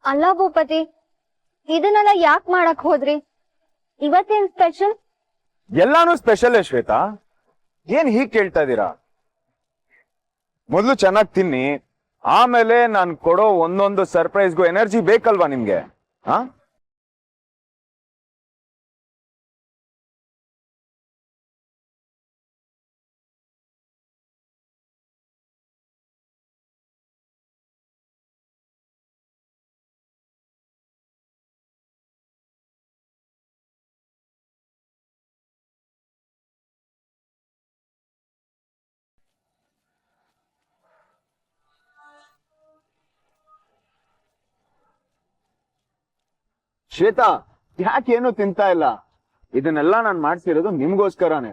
ಅಲ್ಲ ಭೂಪತಿ, ಇದನ್ನೆಲ್ಲ ಯಾಕೆ ಮಾಡಕ್ ಹೋದ್ರಿ? ಇವತ್ತೇನ್ ಸ್ಪೆಷಲ್? ಎಲ್ಲಾನು ಸ್ಪೆಷಲ್ ಶ್ವೇತಾ. ಏನ್ ಹೀಗ್ ಕೇಳ್ತಾ ಇದೀರಾ? ಮೊದ್ಲು ಚೆನ್ನಾಗಿ ತಿನ್ನಿ, ಆಮೇಲೆ ನಾನ್ ಕೊಡೋ ಒಂದೊಂದು ಸರ್ಪ್ರೈಸ್ಗೂ ಎನರ್ಜಿ ಬೇಕಲ್ವಾ ನಿಮ್ಗೆ? ಹಾ, ಶ್ವೇತಾ, ಯಾಕೇನು ತಿಂತಾ ಇಲ್ಲ? ಇದನ್ನೆಲ್ಲ ನಾನು ಮಾಡ್ಸಿರೋದು ನಿಮ್ಗೋಸ್ಕರನೇ.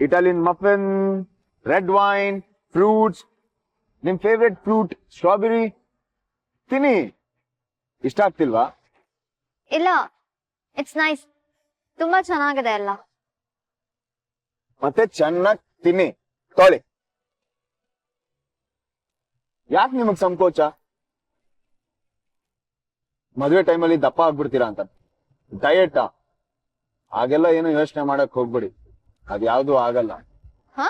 Italian muffin, red wine, fruits, ನಿಮ್ ಫೇವ್ರೆಟ್ ಫ್ರೂಟ್ ಸ್ಟ್ರಾಬೆರಿ. ತಿನ್ನಿ, ಇಷ್ಟ ಆಗ್ತಿಲ್ವಾ? ಇಲ್ಲ, ಇಟ್ಸ್ ನೈಸ್. ತುಂಬಾ ಚೆನ್ನಾಗಿದೆ ಎಲ್ಲ. ಮತ್ತೆ ಚೆನ್ನಾಗಿ ತಿನ್ನಿ, ತೊಳಿ. ಯಾಕೆ ನಿಮಗ್ ಸಂಕೋಚ? ಮದುವೆ ಟೈಮಲ್ಲಿ ದಪ್ಪ ಆಗ್ಬಿಡ್ತೀರಾ ಅಂತ ಡಯಟಾ? ಹಾಗೆಲ್ಲ ಏನು ಯೋಚನೆ ಮಾಡಕ್ ಹೋಗ್ಬಿಡಿ, ಅದ್ಯಾವ್ದು ಆಗಲ್ಲ. ಹ?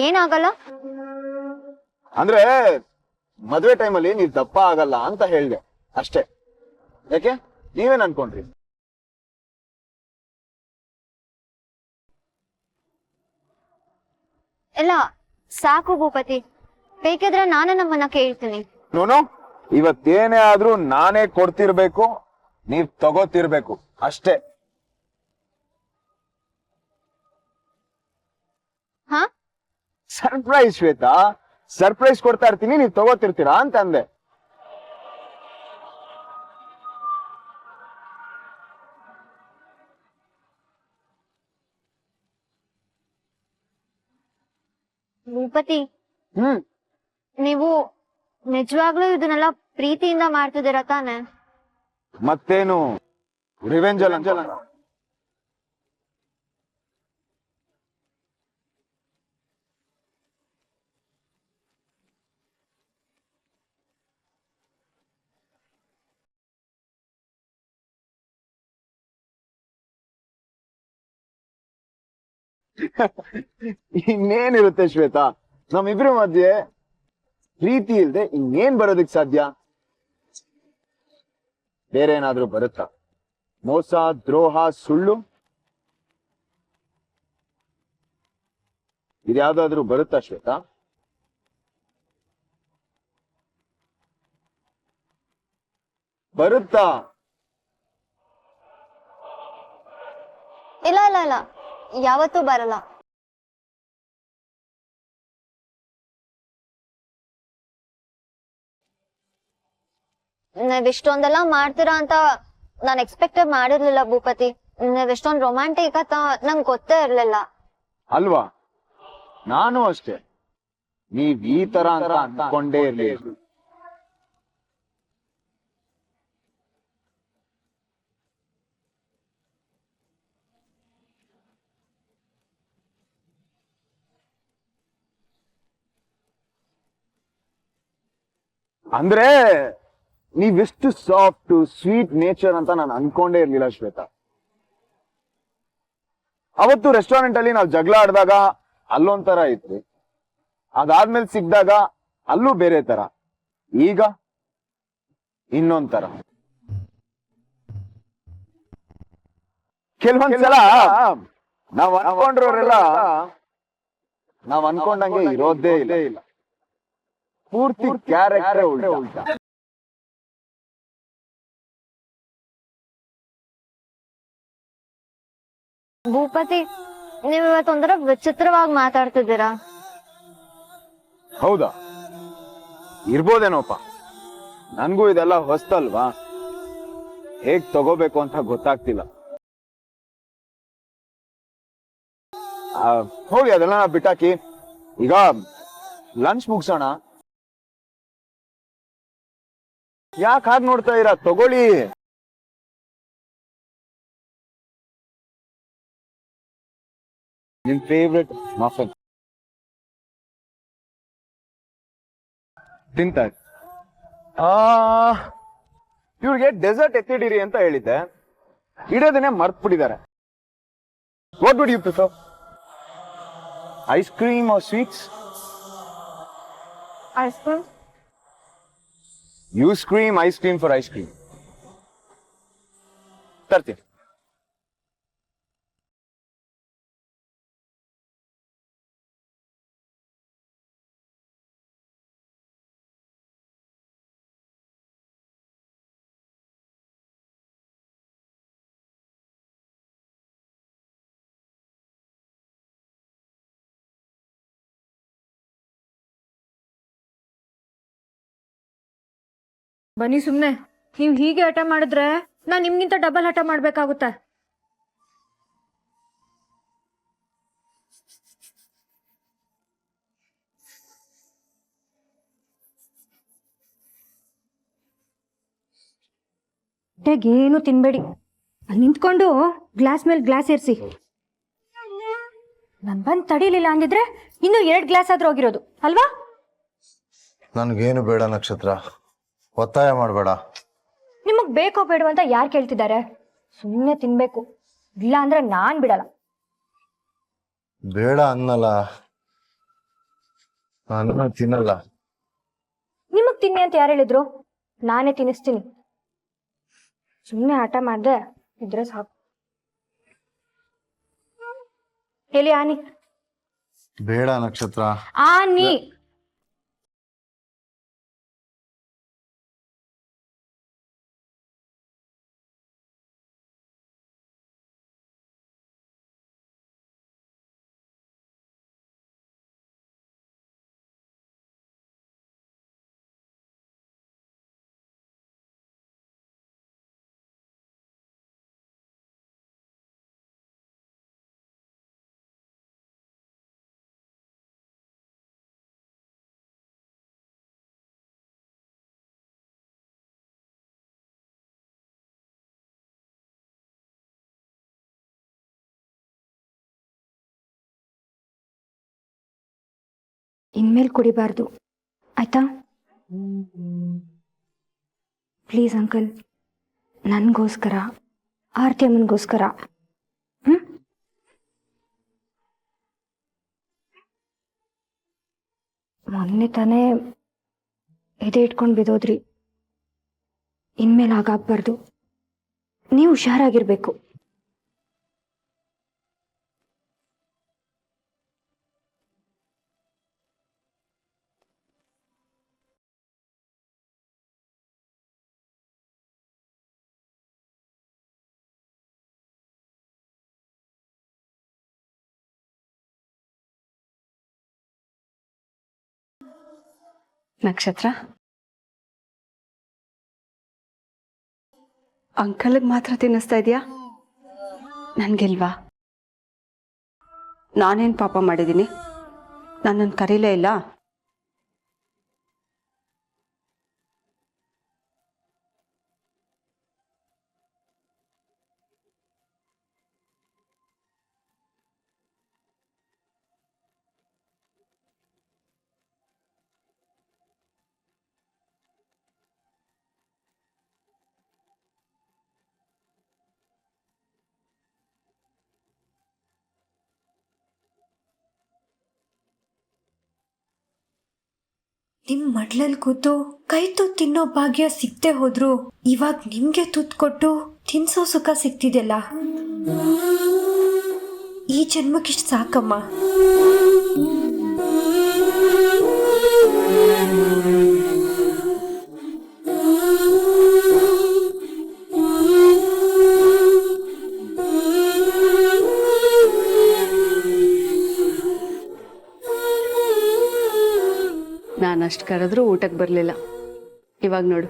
ಏನಾಗಲ್ಲ? ಅಂದ್ರೆ ಮದುವೆ ಟೈಮಲ್ಲಿ ನೀವ್ ದಪ್ಪ ಆಗಲ್ಲ ಅಂತ ಹೇಳ್ದೆ ಅಷ್ಟೇ. ಯಾಕೆ, ನೀವೇನ್ ಅನ್ಕೊಂಡ್ರಿ? ಇಲ್ಲ, ಸಾಕು ಭೂಪತಿ. ಬೇಕಿದ್ರೆ ನಾನೇ ನಮ್ಮನ್ನ ಕೇಳ್ತೀನಿ. ನೋನು, ಇವತ್ತೇನೇ ಆದ್ರೂ ನಾನೇ ಕೊಡ್ತಿರ್ಬೇಕು, ನೀವ್ ತಗೋತಿರ್ಬೇಕು ಅಷ್ಟೇ. ಹ? ಸರ್ಪ್ರೈಸ್ ಶ್ವೇತಾ, ಸರ್ಪ್ರೈಸ್ ಕೊಡ್ತಾ ಇರ್ತೀನಿ, ನೀವ್ ತಗೋತಿರ್ತೀರಾ ಅಂತ ಅಂದೆ. ಭೂಪತಿ, ಹ್ಮ್, ನೀವು ನಿಜವಾಗ್ಲೂ ಇದನ್ನೆಲ್ಲ ಪ್ರೀತಿಯಿಂದ ಮಾಡ್ತಿದ್ದೀರ ತಾನೆ? ಮತ್ತೇನು ರಿವೆಂಜ್ ಅಲ್ಲ. ಇನ್ನೇನಿರುತ್ತೆ ಶ್ವೇತಾ, ನಮ್ಮಿಬ್ರ ಮಧ್ಯೆ ಪ್ರೀತಿ ಇಲ್ದೆ ಇನ್ನೇನ್ ಬರೋದಕ್ ಸಾಧ್ಯ? ಬೇರೆ ಏನಾದ್ರೂ ಬರುತ್ತಾ? ಮೋಸ, ದ್ರೋಹ, ಸುಳ್ಳು, ಇದ್ಯಾವ್ದಾದ್ರೂ ಬರುತ್ತಾ ಶ್ವೇತಾ? ಬರುತ್ತಾ? ಇಲ್ಲ ಇಲ್ಲ ಇಲ್ಲ, ಯಾವತ್ತೂ ಬರಲ್ಲ. ನೀವ್ ಇಷ್ಟೊಂದೆಲ್ಲ ಮಾಡ್ತೀರಾ ಅಂತ ನಾನ್ ಎಕ್ಸ್ಪೆಕ್ಟ್ ಮಾಡಿರ್ಲಿಲ್ಲ ಭೂಪತಿ. ನೀವ್ ಇಷ್ಟೊಂದ್ ರೊಮ್ಯಾಂಟಿಕ್ ಅಂತ ನಂಗ್ ಗೊತ್ತೇ ಇರ್ಲಿಲ್ಲ. ಅಲ್ವಾ, ನಾನು ಅಷ್ಟೇ. ನೀವ್ ಈ ತರ ಅಂತ ಅನ್ಕೊಂಡೇ ಇರ್ಲಿಲ್ಲ. ಅಂದ್ರೆ ನೀವೆಷ್ಟು ಸಾಫ್ಟ್ ಸ್ವೀಟ್ ನೇಚರ್ ಅಂತ ನಾನು ಅನ್ಕೊಂಡೇ ಇರ್ಲಿಲ್ಲ ಶ್ವೇತಾ. ಅವತ್ತು ರೆಸ್ಟೋರೆಂಟ್ ಅಲ್ಲಿ ನಾವು ಜಗಳ ಆಡಿದಾಗ ಅಲ್ಲೊಂಥರ ಇತ್ತು, ಅದಾದ್ಮೇಲೆ ಸಿಕ್ಕಿದಾಗ ಅಲ್ಲೂ ಬೇರೆ ತರ, ಈಗ ಇನ್ನೊಂಥರ. ಕೆಲವೊಂದ್ಸಲ ನಾವ್ ಅನ್ಕೊಂಡ್ರೋರೆಲ್ಲ ನಾವ್ ಅನ್ಕೊಂಡಂಗೆ ಇರೋದೇ ಇಲ್ಲ. ಪೂರ್ತಿ ಕ್ಯಾರೆಕ್ಟರ್ ಉಲ್ಟಾ. ಭೂಪತಿ, ನೀವ್ ಇವತ್ತೊಂಥರ ವಿಚಿತ್ರವಾಗಿ ಮಾತಾಡ್ತಿದ್ದೀರಾ. ಹೌದಾ? ಇರ್ಬೋದೇನೋಪ್ಪ, ನನ್ಗೂ ಇದೆಲ್ಲ ಹೊಸ್ತಲ್ವಾ, ಹೇಗ್ ತಗೋಬೇಕು ಅಂತ ಗೊತ್ತಾಗ್ತಿಲ್ಲ. ಹೋಗಿ ಅದೆಲ್ಲ ಬಿಟ್ಟಾಕಿ, ಈಗ ಲಂಚ್ ಮುಗ್ಸೋಣ. ಯಾಕೆ ಹಾಗೆ ನೋಡ್ತಾ ಇರಾ? ತಗೊಳ್ಳಿ. ನಿಮ್ ಫೇವ್ರೆಟ್ ಮಫನ್. ತಿಂತ ಇವ್ರಿಗೆ ಡೆಸರ್ಟ್ ಎತ್ತಿಡಿರಿ ಅಂತ ಹೇಳಿದ್ದೆ, ಇಡೋದನ್ನೇ ಮರ್ತ್ ಬಿಟ್ಟಿದ್ದಾರೆ. What would you prefer, ice cream or sweets? Ice cream. You scream ice cream for ice cream. ತರ್ತೀನಿ. ಬನ್ನಿ ಸುಮ್ನೆ. ನೀವು ಹೀಗೆ ಹಠ ಮಾಡಿದ್ರೆ ನಾನ್ ನಿಮ್ಗಿಂತ ಡಬಲ್ ಹಠ ಮಾಡ್ಬೇಕಾಗುತ್ತೆ. ಏನು ತಿನ್ಬೇಡಿ, ಅಲ್ಲಿ ನಿಂತ್ಕೊಂಡು ಗ್ಲಾಸ್ ಮೇಲೆ ಗ್ಲಾಸ್ ಇರಿಸಿ. ನನ್ ಬಂದ್ ತಡಿಲಿಲ್ಲ ಅಂದಿದ್ರೆ ಇನ್ನು 2 ಗ್ಲಾಸ್ ಆದ್ರೂ ಹೋಗಿರೋದು ಅಲ್ವಾ? ನನಗೇನು ಬೇಡ ನಕ್ಷತ್ರ, ಒತ್ತಾಯ ಮಾಡಬೇಡ. ನಿಮಗ್ ಬೇಕೋ ಬೇಡೋ ಅಂತ ಯಾರು ಕೇಳ್ತಿದ್ದಾರೆ? ಸುಮ್ಮನೆ ತಿನ್ಬೇಕು, ಇಲ್ಲ ಅಂದ್ರೆ ನಾನ್ ಬಿಡಲ್ಲ. ಬೇಡ ಅನ್ನಲ್ಲ, ನಾನು ತಿನ್ನಲ್ಲ. ನಿಮಗ್ ತಿನ್ನಿ ಅಂತ ಯಾರು ಹೇಳಿದ್ರು? ನಾನೇ ತಿನ್ನಿಸ್ತೀನಿ. ಸುಮ್ಮನೆ ಆಟ ಮಾಡ್ದೆ ಇದ್ರೆ ಸಾಕು. ಎಲ್ಲಿ ಆನಿ? ಬೇಡ ನಕ್ಷತ್ರ. ಆನಿ ಇನ್ಮೇಲೆ ಕುಡಿಬಾರ್ದು ಆಯ್ತಾ? ಪ್ಲೀಸ್ ಅಂಕಲ್, ನನಗೋಸ್ಕರ, ಆರತಿ ಅಮ್ಮನಿಗೋಸ್ಕರ. ಮೊನ್ನೆ ತಾನೇ ಎದೆ ಇಟ್ಕೊಂಡು ಬಿದ್ದೋದ್ರಿ. ಇನ್ಮೇಲೆ ಹಾಗಾಗ್ಬಾರ್ದು. ನೀವು ಹುಷಾರಾಗಿರ್ಬೇಕು. ನಕ್ಷತ್ರ, ಅಂಕಲ್ಗೆ ಮಾತ್ರ ತಿನ್ನಿಸ್ತಾ ಇದೆಯಾ? ನನಗಿಲ್ವಾ? ನಾನೇನು ಪಾಪ ಮಾಡಿದ್ದೀನಿ? ನನ್ನನ್ನು ಕರೀಲೇ ಇಲ್ಲ. ನಿಮ್ ಮಡ್ಲಲ್ಲಿ ಕೂತು ಕೈ ತುತ್ತು ತಿನ್ನೋ ಭಾಗ್ಯ ಸಿಕ್ತೆ ಹೋದ್ರು ಇವಾಗ ನಿಮ್ಗೆ ತುತ್ತು ಕೊಟ್ಟು ತಿನ್ಸೋ ಸುಖ ಸಿಕ್ತಿದೆಲ್ಲ, ಈ ಜನ್ಮಕ್ಕಿಷ್ಟು ಸಾಕಮ್ಮ. ನಾನು ಅಷ್ಟು ಕರೆದ್ರೂ ಊಟಕ್ಕೆ ಬರಲಿಲ್ಲ. ಇವಾಗ ನೋಡು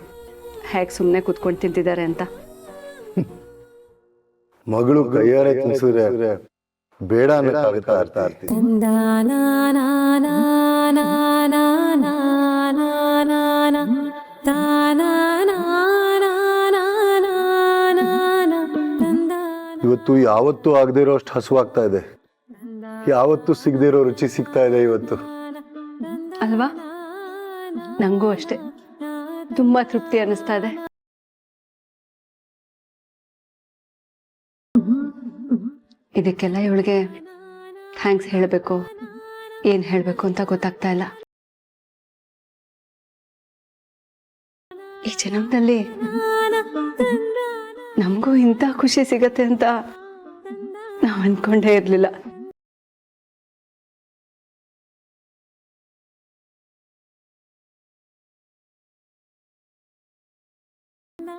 ಹೇಗೆ ಸುಮ್ಮನೆ ಕೂತ್ಕೊಂಡು ತಿಂತಿದ್ದಾರೆ ಅಂತ. ಮಗಳು ಕೈಯಾರೆ ತಿನ್ಸಿದ್ರೆ ಬೇಡ ಅನ್ನೋಕ್ಕಾಗುತ್ತಾ ಆರ್ತಿ? ಇವತ್ತು ಯಾವತ್ತೂ ಆಗದೆ ಇರೋ ಅಷ್ಟು ಹಸುವಾಗ್ತಾ ಇದೆ. ಯಾವತ್ತೂ ಸಿಗದೆ ಇರೋ ರುಚಿ ಸಿಗ್ತಾ ಇದೆ ಇವತ್ತು. ಅಲ್ವಾ? ನಂಗೂ ಅಷ್ಟೆ ತುಂಬಾ ತೃಪ್ತಿ ಅನ್ನಿಸ್ತಾ ಇದೆ. ಇದಕ್ಕೆಲ್ಲ ಇವಳಿಗೆ ಥ್ಯಾಂಕ್ಸ್ ಹೇಳಬೇಕು ಏನ್ ಹೇಳಬೇಕು ಅಂತ ಗೊತ್ತಾಗ್ತಾ ಇಲ್ಲ. ಈ ಜನ್ಮದಲ್ಲಿ ನಮಗೂ ಇಂಥ ಖುಷಿ ಸಿಗತ್ತೆ ಅಂತ ನಾವು ಅನ್ಕೊಂಡೇ ಇರ್ಲಿಲ್ಲ.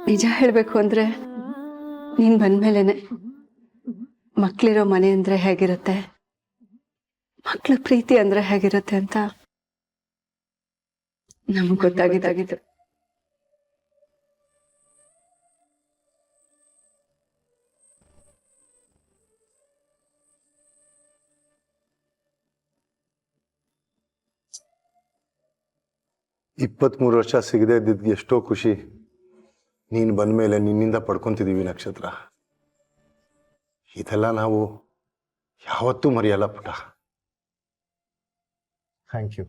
ನಿಜ ಹೇಳ್ಬೇಕು ಅಂದ್ರೆ ನೀನ್ ಬಂದ್ಮೇಲೆನೆ ಮಕ್ಳಿರೋ ಮನೆ ಅಂದ್ರೆ ಹೇಗಿರುತ್ತೆ, ಮಕ್ಳ ಪ್ರೀತಿ ಅಂದ್ರೆ ಹೇಗಿರುತ್ತೆ ಅಂತ ನಮಗ್ ಗೊತ್ತಾಗಿದ್ದಾಗಿತ್ತು. ಇಪ್ಪತ್ಮೂರು ವರ್ಷ ಸಿಗದೆ ಇದ್ದಿದ್ದು ಎಷ್ಟೋ ಖುಷಿ ನೀನು ಬಂದ್ಮೇಲೆ ನಿನ್ನಿಂದ ಪಡ್ಕೊಂತಿದ್ದೀವಿ ನಕ್ಷತ್ರ. ಇದೆಲ್ಲ ನಾವು ಯಾವತ್ತೂ ಮರೆಯಲ್ಲ ಪುಟ. Thank you.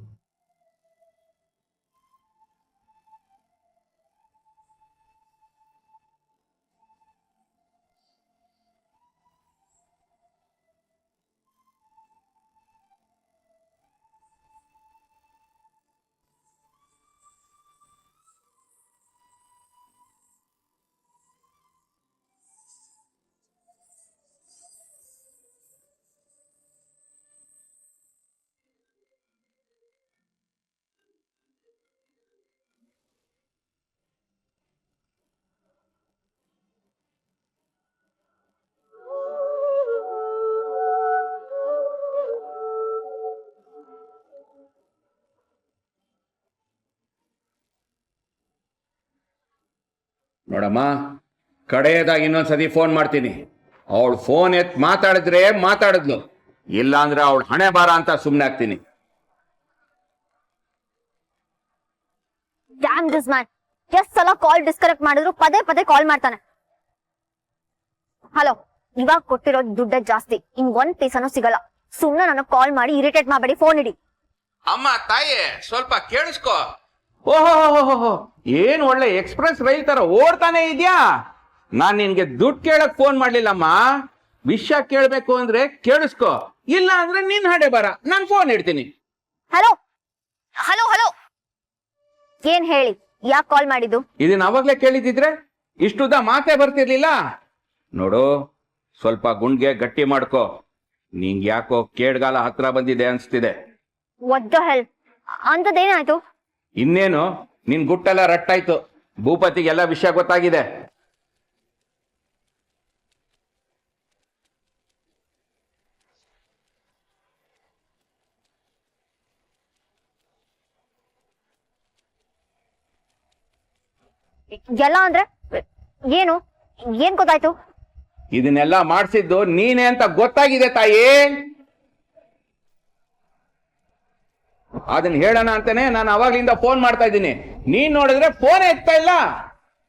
ನೋಡಮ್ಮ, ಕಡೆಯದಾಗಿ ಇನ್ನೊಂದ್ಸತಿ ಫೋನ್ ಮಾಡ್ತೀನಿ. ಅವಳು ಫೋನ್ ಎತ್ ಮಾತಾಡಿದ್ರೆ ಮಾತಾಡಿದ್ಲು, ಇಲ್ಲ ಅಂದ್ರೆ ಅವಳು ಹಣೆ ಬಾರ ಅಂತ ಸುಮ್ಮನೆ ಆಗ್ತೀನಿ. ಡ್ಯಾಮ್ ದಿಸ್ ಮ್ಯಾನ್, ಎಷ್ಟ್ ಸಲ ಕಾಲ್ ಡಿಸ್ಕನೆಕ್ಟ್ ಮಾಡಿದ್ರು ಪದೇ ಪದೇ ಕಾಲ್ ಮಾಡ್ತಾನೆ. ಹಲೋ, ಇವಾಗ ಕೊಟ್ಟಿರೋ ದುಡ್ಡೇ ಜಾಸ್ತಿ, ಇನ್ ಒಂದ್ ಪೈಸನೂ ಸಿಗಲ್ಲ. ಸುಮ್ನೆ ನನಗ್ ಕಾಲ್ ಮಾಡಿ ಇರಿಟೇಟ್ ಮಾಡಬೇಡಿ, ಫೋನ್ ಇಡಿ. ಅಮ್ಮ ತಾಯಿ, ಸ್ವಲ್ಪ ಕೇಳಿಸ್ಕೊ. ಓಹೋ, ಏನ್ ಒಳ್ಳೆ ಎಕ್ಸ್ಪ್ರೆಸ್ ರೈಲ್ ತರ ಓಡ್ತಾನೆ ಇದ್ಯಾ. ನಾನ್ ನಿನ್ಗೆ ದುಡ್ಡು ಕೇಳಕ್ ಫೋನ್ ಮಾಡ್ಲಿಲ್ಲಮ್ಮ, ವಿಷಯ ಕೇಳ್ಬೇಕು ಅಂದ್ರೆ ಕೇಳಿಸ್ಕೊ, ಇಲ್ಲ ಅಂದ್ರೆ ನಿನ್ ಹಣೆ ಬರ, ನಾನ್ ಫೋನ್ ಇಡ್ತೀನಿ. ಹಲೋ ಹಲೋ ಹಲೋ, ಏನ್ ಹೇಳಿ, ಯಾಕೆ ಕಾಲ್ ಮಾಡಿದ್ದು? ಇದನ್ನ ಅವಾಗ್ಲೇ ಕೇಳಿದಿದ್ರೆ ಇಷ್ಟುದ್ದ ಮಾತೇ ಬರ್ತಿರ್ಲಿಲ್ಲ. ನೋಡು, ಸ್ವಲ್ಪ ಗುಂಡ್ಗೆ ಗಟ್ಟಿ ಮಾಡ್ಕೊ. ನಿಂಗ್ ಯಾಕೋ ಕೇಡ್ಗಾಲ ಹತ್ರ ಬಂದಿದೆ ಅನ್ಸ್ತಿದೆ. ವಾಟ್ ದ ಹೆಲ್, ಅಂತದೇನಾಯ್ತು? ಇನ್ನೇನು, ನಿನ್ ಗುಟ್ಟೆಲ್ಲ ರಟ್ಟಾಯ್ತು. ಭೂಪತಿಗೆಲ್ಲ ವಿಷಯ ಗೊತ್ತಾಗಿದೆ. ಎಲ್ಲ ಅಂದ್ರೆ ಏನು, ಏನ್ ಗೊತ್ತಾಯ್ತು? ಇದನ್ನೆಲ್ಲ ಮಾಡ್ಸಿದ್ದು ನೀನೇ ಅಂತ ಗೊತ್ತಾಗಿದೆ ತಾಯಿ. ಅದನ್ನ ಹೇಳೋಣ ಅಂತಾನೆ ನಾನು ಅವಾಗ್ಲಿಂದ ಫೋನ್ ಮಾಡ್ತಾ ಇದ್ದೀನಿ. ನೀನ್ ನೋಡಿದ್ರೆ ಫೋನ್ ಎತ್ತಾ ಇಲ್ಲ.